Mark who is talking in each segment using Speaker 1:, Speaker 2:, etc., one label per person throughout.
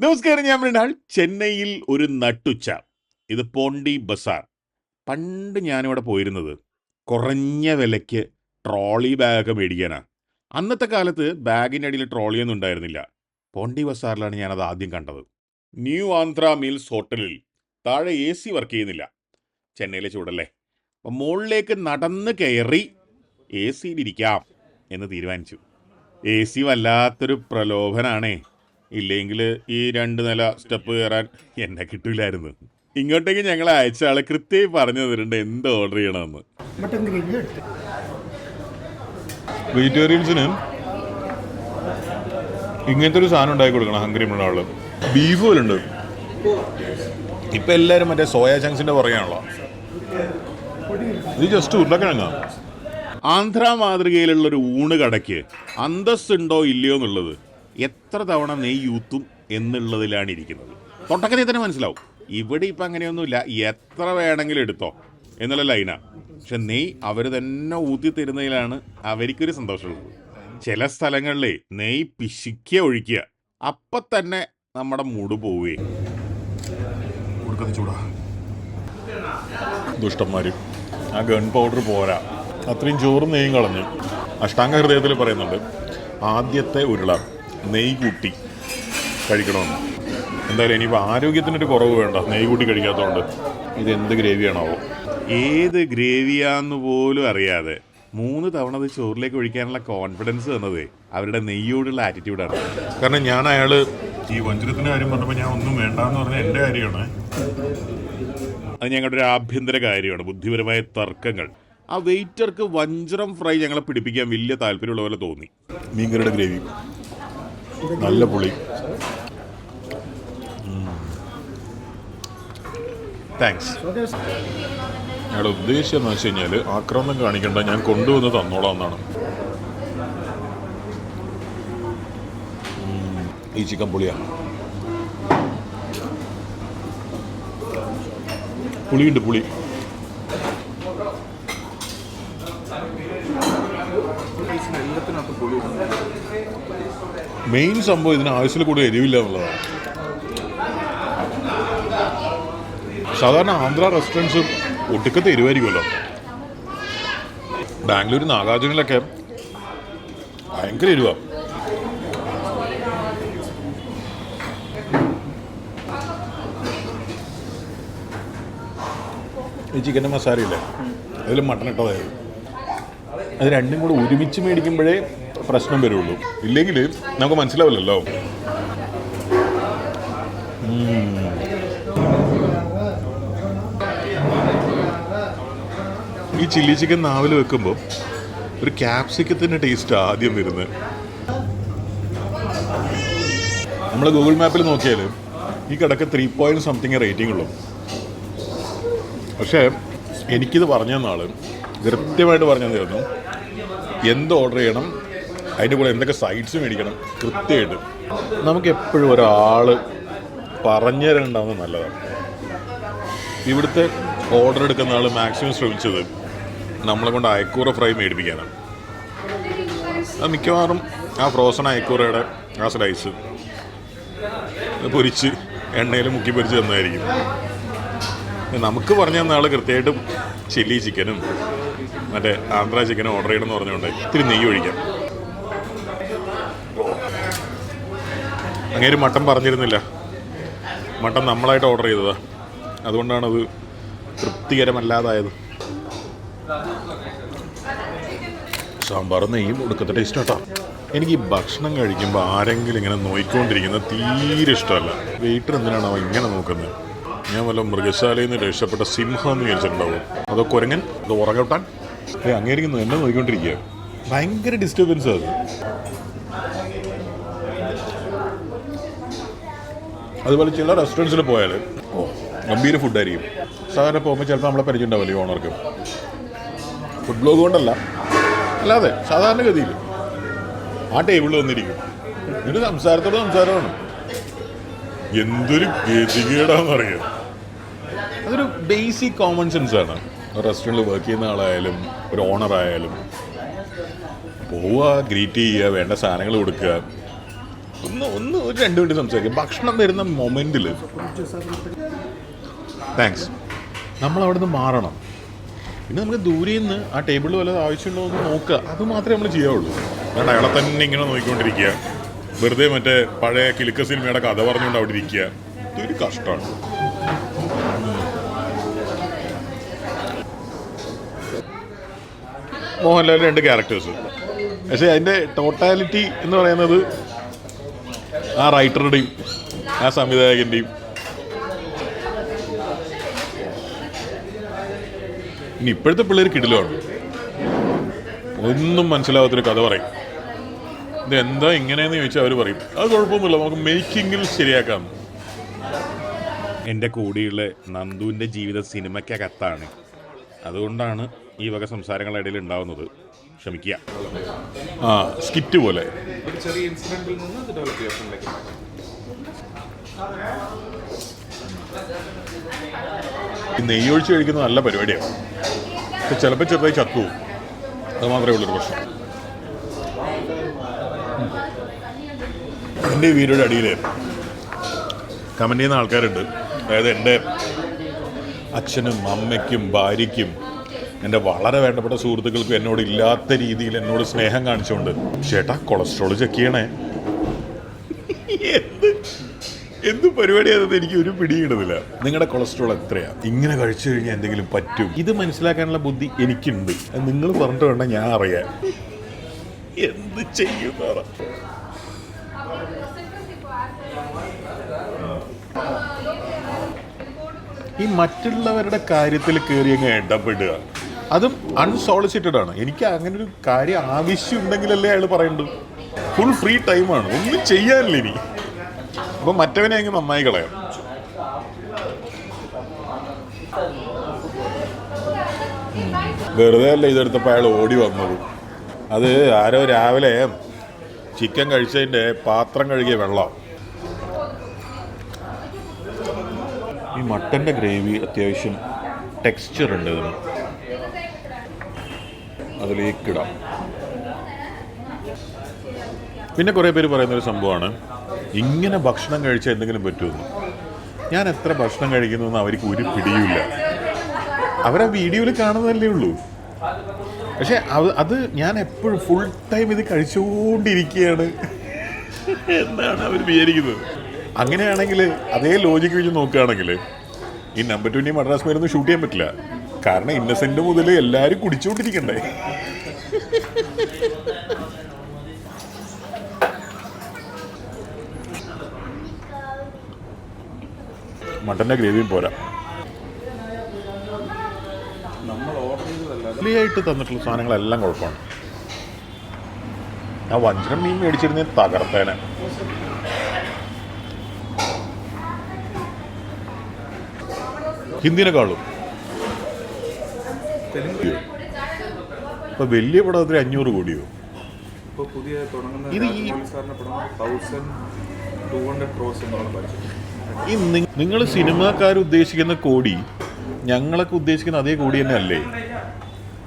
Speaker 1: നമസ്കാരം, ഞാൻ മൃണാൾ. ചെന്നൈയിൽ ഒരു നട്ടുച്ച. ഇത് പോണ്ടി ബസാർ. പണ്ട് ഞാനിവിടെ പോയിരുന്നത് കുറഞ്ഞ വിലയ്ക്ക് ട്രോളി ബാഗൊക്കെ മേടിക്കാനാണ്. അന്നത്തെ കാലത്ത് ബാഗിൻ്റെ അടിയിൽ ട്രോളിയൊന്നും ഉണ്ടായിരുന്നില്ല. പോണ്ടി ബസാറിലാണ് ഞാനത് ആദ്യം കണ്ടത്. ന്യൂ ആന്ധ്ര മീൽസ് ഹോട്ടലിൽ താഴെ എ സി വർക്ക് ചെയ്യുന്നില്ല. ചെന്നൈയിലെ ചൂടല്ലേ. അപ്പം മുകളിലേക്ക് നടന്ന് കയറി എ സിയിലിരിക്കാം എന്ന് തീരുമാനിച്ചു. എ സി വല്ലാത്തൊരു പ്രലോഭനാണേ. ഇല്ലെങ്കിൽ ഈ 2 നില സ്റ്റെപ്പ് കയറാൻ എന്നെ കിട്ടില്ലായിരുന്നു. ഇങ്ങോട്ടേക്ക് ഞങ്ങളെ അയച്ച ആളെ കൃത്യമായി പറഞ്ഞു തന്നിട്ടുണ്ട് എന്ത് ഓർഡർ ചെയ്യണമെന്ന്.
Speaker 2: വെജിറ്റേറിയൻസിന് ഇങ്ങനത്തെ ഒരു സാധനം ഉണ്ടാക്കി കൊടുക്കണം. ഹംഗ്രി മൃണാള് ബീഫ് പോലെ ഉണ്ട്. ഇപ്പം എല്ലാവരും മറ്റേ സോയ ചങ്ക്സിൻ്റെ പുറകെയാണല്ലോ. ഇത് ജസ്റ്റ് ഉരുളക്കിഴങ്ങാ.
Speaker 1: ആന്ധ്ര മാതൃകയിലുള്ളൊരു ഊണ് കടയ്ക്ക് അന്തസ്സുണ്ടോ ഇല്ലയോ എന്നുള്ളത് എത്ര തവണ നെയ് യൂത്തും എന്നുള്ളതിലാണ് ഇരിക്കുന്നത്. തൊട്ടക്കഥയിൽ തന്നെ മനസ്സിലാവും. ഇവിടെ ഇപ്പം അങ്ങനെയൊന്നുമില്ല, എത്ര വേണമെങ്കിലും എടുത്തോ എന്നുള്ള ലൈനാണ്. പക്ഷെ നെയ് അവർ തന്നെ ഊത്തി തരുന്നതിലാണ് അവർക്കൊരു സന്തോഷമുള്ളത്. ചില സ്ഥലങ്ങളിലെ നെയ് പിശിക്കുക ഒഴിക്കുക, അപ്പം തന്നെ നമ്മുടെ മൂട് പോവേ.
Speaker 2: കൊടുക്കുന്ന ചൂടാ ദുഷ്ടന്മാർ. ആ ഗൺ പൗഡർ പോരാ, അത്രയും ചോറും നെയ്യും കളഞ്ഞ്. അഷ്ടാംഗ ഹൃദയത്തിൽ പറയുന്നുണ്ട് ആദ്യത്തെ ഉരുള നെയ്യ് കൂട്ടി കഴിക്കണമെന്ന്. എന്തായാലും ഇനിയിപ്പോൾ ആരോഗ്യത്തിനൊരു കുറവ് വേണ്ട നെയ്യ് കൂട്ടി കഴിക്കാത്തതുകൊണ്ട്. ഇത് എന്ത് ഗ്രേവിയാണാവോ?
Speaker 1: ഏത് ഗ്രേവിയാന്ന് പോലും അറിയാതെ 3 തവണ അത് ചോറിലേക്ക് ഒഴിക്കാനുള്ള കോൺഫിഡൻസ് തന്നത് അവരുടെ നെയ്യോടുള്ള ആറ്റിറ്റ്യൂഡാണ്.
Speaker 2: കാരണം ഞാൻ അയാൾ ഈ വഞ്ചനത്തിൻ്റെ കാര്യം പറഞ്ഞപ്പോൾ ഞാൻ ഒന്നും വേണ്ടാന്ന് പറഞ്ഞാൽ എൻ്റെ കാര്യമാണ്.
Speaker 1: അത് ഞങ്ങളുടെ ഒരു ആഭ്യന്തര കാര്യമാണ്, ബുദ്ധിപരമായ തർക്കങ്ങൾ. ആ വെയിറ്റർക്ക് വഞ്ചരം ഫ്രൈ ഞങ്ങളെ പിടിപ്പിക്കാൻ വലിയ താല്പര്യമുള്ള പോലെ തോന്നി.
Speaker 2: മീൻകറിയുടെ ഗ്രേവി നല്ല പുളി.
Speaker 1: താങ്ക്സ്.
Speaker 2: ഞങ്ങളുടെ ഉദ്ദേശം എന്ന് വെച്ച് കഴിഞ്ഞാൽ ആക്രമണം കാണിക്കേണ്ട, ഞാൻ കൊണ്ടുവന്ന് തന്നോളാം എന്നാണ്. ഈ ചിക്കൻ പുളിയാണ്. പുളിയുണ്ട്, പുളി. മെയിൻ സംഭവം ഇതിന് ആവശ്യത്തിൽ കൂടി എരിവില്ല എന്നുള്ളതാണ്. സാധാരണ ആന്ധ്ര റെസ്റ്റോറൻറ്റ്സ് ഒട്ടുക്കത്തെ എരിവായിരിക്കുമല്ലോ. ബാംഗ്ലൂർ നാഗാർജുനയിലൊക്കെ ഭയങ്കര എരിവാണ്. ഈ ചിക്കൻ്റെ മസാലയില്ലേ, അതിൽ മട്ടൺ ഇട്ടതായിരുന്നു. അത് രണ്ടും കൂടെ ഒരുമിച്ച് മേടിക്കുമ്പോഴേ പ്രശ്നം വരുള്ളൂ, ഇല്ലെങ്കിൽ നമുക്ക് മനസ്സിലാവില്ലല്ലോ. ഈ ചില്ലി ചിക്കൻ നാവിൽ വെക്കുമ്പോൾ ഒരു ക്യാപ്സിക്കത്തിൻ്റെ ടേസ്റ്റ് ആദ്യം വരുന്നത്. നമ്മൾ ഗൂഗിൾ മാപ്പിൽ നോക്കിയാൽ ഈ കടക്ക് 3 റേറ്റിംഗ് ഉള്ളൂ. പക്ഷേ എനിക്കിത് പറഞ്ഞു തന്ന ആൾ കൃത്യമായിട്ട് പറഞ്ഞു തന്നിരുന്നു എന്ത് ഓർഡർ ചെയ്യണം, അതിൻ്റെ കൂടെ എന്തൊക്കെ സൈഡ്സ് മേടിക്കണം കൃത്യമായിട്ട്. നമുക്ക് എപ്പോഴും ഒരാൾ പറഞ്ഞു തരേണ്ടാവുന്നത് നല്ലതാണ്. ഇവിടുത്തെ ഓർഡർ എടുക്കുന്ന ആൾ മാക്സിമം ശ്രമിച്ചത് നമ്മളെ കൊണ്ട് അയക്കൂറ ഫ്രൈ മേടിപ്പിക്കാനാണ്. അത് മിക്കവാറും ആ ഫ്രോസൺ അയക്കൂറയുടെ ആ സ്ലൈസ് പൊരിച്ച് എണ്ണയിൽ മുക്കി പൊരിച്ച് തന്നായിരിക്കും. നമുക്ക് പറഞ്ഞു തന്ന ആൾ കൃത്യമായിട്ടും ചില്ലി ചിക്കനും മറ്റേ ആന്ധ്ര ചിക്കനും ഓർഡർ ചെയ്യണമെന്ന് പറഞ്ഞുകൊണ്ട് ഇത്തിരി നെയ്യ് ഒഴിക്കാം. അങ്ങേര് മട്ടൻ പറഞ്ഞിരുന്നില്ല, മട്ടൻ നമ്മളായിട്ട് ഓർഡർ ചെയ്തതാ, അതുകൊണ്ടാണത് തൃപ്തികരമല്ലാതായത്. സാമ്പാറും നെയ്യും ഒടുക്കത്തെ ടേസ്റ്റ് കേട്ടോ. എനിക്ക് ഈ ഭക്ഷണം കഴിക്കുമ്പോൾ ആരെങ്കിലും ഇങ്ങനെ നോയിക്കൊണ്ടിരിക്കുന്നത് തീരെ ഇഷ്ടമല്ല. വെയിറ്റർ എന്തിനാണോ ഇങ്ങനെ നോക്കുന്നത്? ഞാൻ വല്ല മൃഗശാലയിൽ നിന്ന് രക്ഷപ്പെട്ട സിംഹം എന്ന് വിചാരിച്ചിട്ടുണ്ടാവും. അതോ കുരങ്ങൻ, അതോ ഉറങ്ങട്ടാൻ. അങ്ങേരിക്കുന്നു എന്നെ നോക്കിക്കൊണ്ടിരിക്കുക. ഭയങ്കര ഡിസ്റ്റർബൻസ് അത്. അതുപോലെ ചില റെസ്റ്റോറൻറ്റ്സിൽ പോയാൽ ഗംഭീര ഫുഡായിരിക്കും. സാധാരണ പോകുമ്പോൾ ചിലപ്പോൾ നമ്മളെ പരിചയം ഉണ്ടാവില്ല ഈ ഓണർക്ക്. ഫുഡ് ബ്ലോഗ് കൊണ്ടല്ല, അല്ലാതെ സാധാരണഗതിയിൽ ആ ടേബിളിൽ വന്നിരിക്കും. ഇതിൻ്റെ സംസാരമാണ്. എന്തൊരു ഗതികേടാന്ന് അറിയാം. അതൊരു ബേസിക് കോമൺ സെൻസാണ്. റെസ്റ്റോറൻറ്റിൽ വർക്ക് ചെയ്യുന്ന ആളായാലും ഒരു ഓണറായാലും പോവുക, ഗ്രീറ്റ് ചെയ്യുക, വേണ്ട സാധനങ്ങൾ കൊടുക്കുക, ഒരു 2 മിനിറ്റ് സംസാരിക്കാം. ഭക്ഷണം വരുന്ന മൊമെന്റിൽ താങ്ക്സ് നമ്മളവിടെ നിന്ന് മാറണം. പിന്നെ നമുക്ക് ദൂരെ നിന്ന് ആ ടേബിളിൽ വല്ല ആവശ്യമുണ്ടോ എന്ന് നോക്കുക, അത് മാത്രമേ നമ്മൾ ചെയ്യാവുള്ളൂ. കാരണം അയാളെ തന്നെ ഇങ്ങനെ നോക്കിക്കൊണ്ടിരിക്കുക, വെറുതെ മറ്റേ പഴയ കിലുക്ക സിനിമയുടെ കഥ പറഞ്ഞുകൊണ്ട് അവിടെ ഇരിക്കുക, ഇതൊരു കഷ്ടമാണ്. മോഹൻലാലിൻ്റെ 2 ക്യാരക്ടേഴ്സ്, പക്ഷേ അതിൻ്റെ ടോട്ടാലിറ്റി എന്ന് പറയുന്നത് ആ റൈറ്ററുടെയും ആ സംവിധായകൻ്റെയും. ഇനി ഇപ്പോഴത്തെ പിള്ളേർ കിടിലാണ്, ഒന്നും മനസ്സിലാവാത്തൊരു കഥ പറയും. ഇത് എന്താ ഇങ്ങനെയെന്ന് ചോദിച്ചാൽ അവർ പറയും അത് കുഴപ്പമൊന്നുമില്ല, നമുക്ക് മേക്കിങ്ങിൽ ശരിയാക്കാം.
Speaker 1: എൻ്റെ കൂടെയുള്ള നന്ദുവിൻ്റെ ജീവിത സിനിമയ്ക്കകത്താണ്, അതുകൊണ്ടാണ് ഈ വക സംസാരങ്ങളുടെ ഇടയിൽ ഉണ്ടാവുന്നത്. ക്ഷമിക്കുക.
Speaker 2: ആ സ്കിറ്റ് പോലെ
Speaker 3: ഒരു ചെറിയ ഇൻസിഡന്റിൽ നിന്ന് അത് ഡെവലപ്പ് ചെയ്യാൻ
Speaker 2: നെയ്യൊഴിച്ച് കഴിക്കുന്നത് നല്ല പരിപാടിയാണ്. പക്ഷെ ചിലപ്പോൾ ചെറുതായി ചത്തു, അത് മാത്രമേ ഉള്ളൊരു പ്രശ്നം. എൻ്റെ ഈ വീഡിയോയുടെ അടിയിൽ കമൻറ്റ് ചെയ്യുന്ന ആൾക്കാരുണ്ട്. അതായത് എൻ്റെ അച്ഛനും അമ്മയ്ക്കും ഭാര്യയ്ക്കും എൻ്റെ വളരെ വേണ്ടപ്പെട്ട സുഹൃത്തുക്കൾക്കും എന്നോട് ഇല്ലാത്ത രീതിയിൽ എന്നോട് സ്നേഹം കാണിച്ചുകൊണ്ട്, ചേട്ടാ കൊളസ്ട്രോൾ ചെക്ക് ചെയ്യണേ. എന്ത് പരിപാടിയാണെന്ന് എനിക്ക് ഒരു പിടിയിടുന്നില്ല. നിങ്ങളുടെ കൊളസ്ട്രോൾ എത്രയാ, ഇങ്ങനെ കഴിച്ചു കഴിഞ്ഞാൽ എന്തെങ്കിലും പറ്റും, ഇത് മനസ്സിലാക്കാനുള്ള ബുദ്ധി എനിക്കുണ്ട്. നിങ്ങൾ പറഞ്ഞിട്ട് വേണ്ട ഞാൻ അറിയാൻ. എന്ത് ചെയ്യുന്ന ഈ മറ്റുള്ളവരുടെ കാര്യത്തിൽ കയറി അങ്ങ് ഇടപെടുക, അതും അൺസോളിസിറ്റഡ് ആണ്. എനിക്ക് അങ്ങനെ ഒരു കാര്യം ആവശ്യമുണ്ടെങ്കിലല്ലേ അയാൾ പറയുന്നുണ്ട്. ഫുൾ ഫ്രീ ടൈമാണ്, ഒന്നും ചെയ്യാനില്ല ഇനി. അപ്പം മറ്റവനെ അങ്ങ് നന്നായി കളയാം. വെറുതെ അല്ല ഇതെടുത്തപ്പോൾ അയാൾ ഓടി വന്നത്. അത് ആരോ രാവിലെ ചിക്കൻ കഴിച്ചതിൻ്റെ പാത്രം കഴുകിയ വെള്ളം. ഈ മട്ടൻ്റെ ഗ്രേവി അത്യാവശ്യം ടെക്സ്ചർ ഉണ്ട് ഇതിന്, അതിലേക്കിടാം. പിന്നെ കുറേ പേര് പറയുന്നൊരു സംഭവമാണ് ഇങ്ങനെ ഭക്ഷണം കഴിച്ചാൽ എന്തെങ്കിലും പറ്റുമെന്ന്. ഞാൻ എത്ര ഭക്ഷണം കഴിക്കുന്നതെന്ന് അവർക്ക് ഒരു പിടിയുമില്ല. അവരാ വീഡിയോയിൽ കാണുന്നതല്ലേ ഉള്ളൂ. പക്ഷെ അത് ഞാൻ എപ്പോഴും ഫുൾ ടൈം ഇത് കഴിച്ചുകൊണ്ടിരിക്കുകയാണ് എന്നാണ് അവർ വിചാരിക്കുന്നത്. അങ്ങനെയാണെങ്കിൽ അതേ ലോജിക്ക് വെച്ച് നോക്കുകയാണെങ്കിൽ ഈ നമ്പർ 20 മദ്രാസ് മേലൊന്നും ഷൂട്ട് ചെയ്യാൻ പറ്റില്ല. കാരണം ഇന്നസെന്റ് മുതൽ എല്ലാവരും കുടിച്ചുകൊണ്ടിരിക്കണ്ടേ. മട്ടൻ്റെ ഗ്രേവിയും പോരാ. ഫ്രീ ആയിട്ട് തന്നിട്ടുള്ള സാധനങ്ങളെല്ലാം കുഴപ്പമാണ്. ആ വഞ്ചനം മീൻ മേടിച്ചിരുന്നേ തകർത്തേനെ. ഹിന്ദിനെക്കാളും ഇപ്പൊ വലിയ പടത്തിന് 500 കോടിയോ. ഇത് ഈ നിങ്ങൾ സിനിമാക്കാർ ഉദ്ദേശിക്കുന്ന കോടി ഞങ്ങളൊക്കെ ഉദ്ദേശിക്കുന്ന അതേ കോടി തന്നെ അല്ലേ?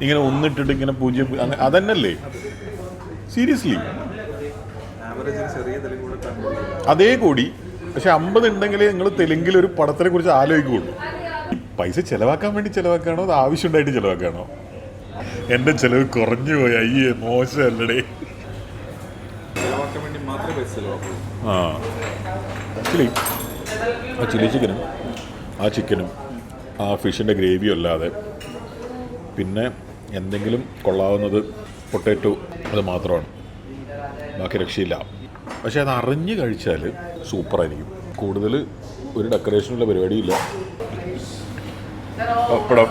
Speaker 2: ഇങ്ങനെ ഒന്നിട്ടിട്ട് ഇങ്ങനെ 0 അതന്നല്ലേ? സീരിയസ്ലി അതേ കോടി. പക്ഷെ 50 ഉണ്ടെങ്കിലേ നിങ്ങൾ തെലുങ്കിൽ ഒരു പടത്തിനെ കുറിച്ച് ആലോചിക്കുള്ളൂ. പൈസ ചെലവാക്കാൻ വേണ്ടി ചെലവാക്കാണോ അത് ആവശ്യമുണ്ടായിട്ട് ചെലവാക്കാണോ? എൻ്റെ ചെലവ് കുറഞ്ഞു പോയി, അയ്യേ മോശമല്ലേ. ആ ആക്ച്വലി ആ ചില്ലി ചിക്കനും ആ ചിക്കനും ആ ഫിഷിൻ്റെ ഗ്രേവിയും അല്ലാതെ പിന്നെ എന്തെങ്കിലും കൊള്ളാവുന്നത് പൊട്ടാറ്റോ, അത് മാത്രമാണ്. ബാക്കി രക്ഷയില്ല. പക്ഷെ അത് അറിഞ്ഞ് കഴിച്ചാൽ സൂപ്പറായിരിക്കും. കൂടുതൽ ഒരു ഡെക്കറേഷനുള്ള പരിപാടിയില്ല. പപ്പടം,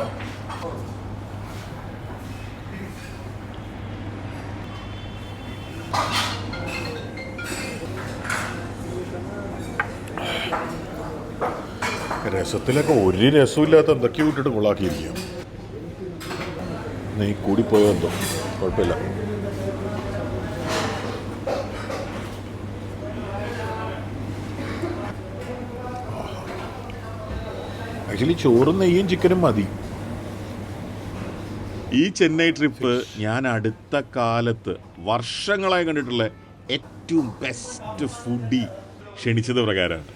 Speaker 2: രസത്തിലൊക്കെ ഒരു രസമില്ലാത്ത എന്തൊക്കെയോ ഇട്ടിട്ട് കൊള്ളാക്കിയിരിക്കാം. നീ കൂടിപ്പോയോ എന്തോ, കുഴപ്പമില്ല. ആക്ച്വലി ചോറും നെയ്യും ചിക്കനും മതി.
Speaker 1: ഈ ചെന്നൈ ട്രിപ്പ് ഞാൻ അടുത്ത കാലത്ത് വർഷങ്ങളായി കണ്ടിട്ടുള്ള ഏറ്റവും ബെസ്റ്റ് ഫുഡി ക്ഷണിച്ചത് പ്രകാരമാണ്.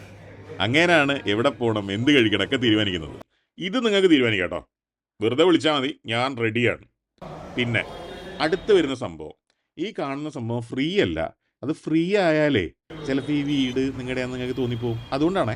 Speaker 1: അങ്ങനെയാണ് എവിടെ പോകണം, എന്ത് കഴിക്കണം ഒക്കെ തീരുമാനിക്കുന്നത്. ഇത് നിങ്ങൾക്ക് തീരുമാനിക്കാം കേട്ടോ. വെറുതെ വിളിച്ചാൽ മതി, ഞാൻ റെഡിയാണ്. പിന്നെ അടുത്ത് വരുന്ന സംഭവം, ഈ കാണുന്ന സംഭവം ഫ്രീ അല്ല. അത് ഫ്രീ ആയാലേ ചിലപ്പോൾ ഈ വീട് നിങ്ങളുടെയാണെന്ന് നിങ്ങൾക്ക് തോന്നിപ്പോവും. അതുകൊണ്ടാണ്